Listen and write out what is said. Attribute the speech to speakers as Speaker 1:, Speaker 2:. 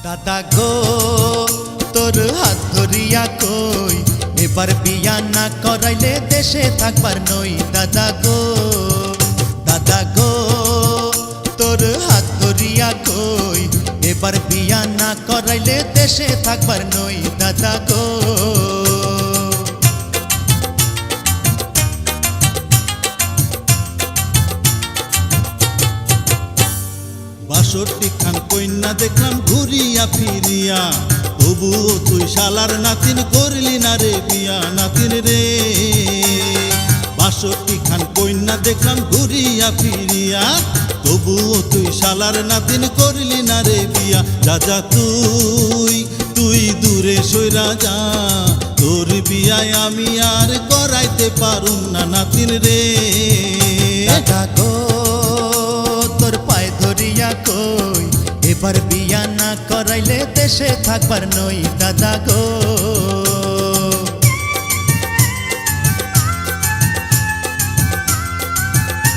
Speaker 1: দাদা গো তোর হাত ধরিয়া কই এবার বিয়া না করাইলে দেশে থাকবার নই। দাদা গো তোর হাত ধরিয়া কই এবার বিয়া না করাইলে দেশে থাকবার নই। দাদা গো
Speaker 2: বাষট্টি খান কন্যা দেখলাম ঘুরিয়া ফিরিয়া, তবুও তুই শালার নাতিন করলি না রে বিয়া। নাতিন রে বাষট্টি খান কন্যা দেখলাম ঘুরিয়া ফিরিয়া, তবুও তুই শালার নাতিন করলি না রে বিয়া। যা যা তুই দূরে সইরা যা, তোর বিয়ায় আমি আর করাইতে পারুম না নাতিন রে।
Speaker 1: দাদা গো তোর পায়ে ধরিয়া কই এবার বিয়া না করাইলে দেশে থাকবার নই। দাদা গো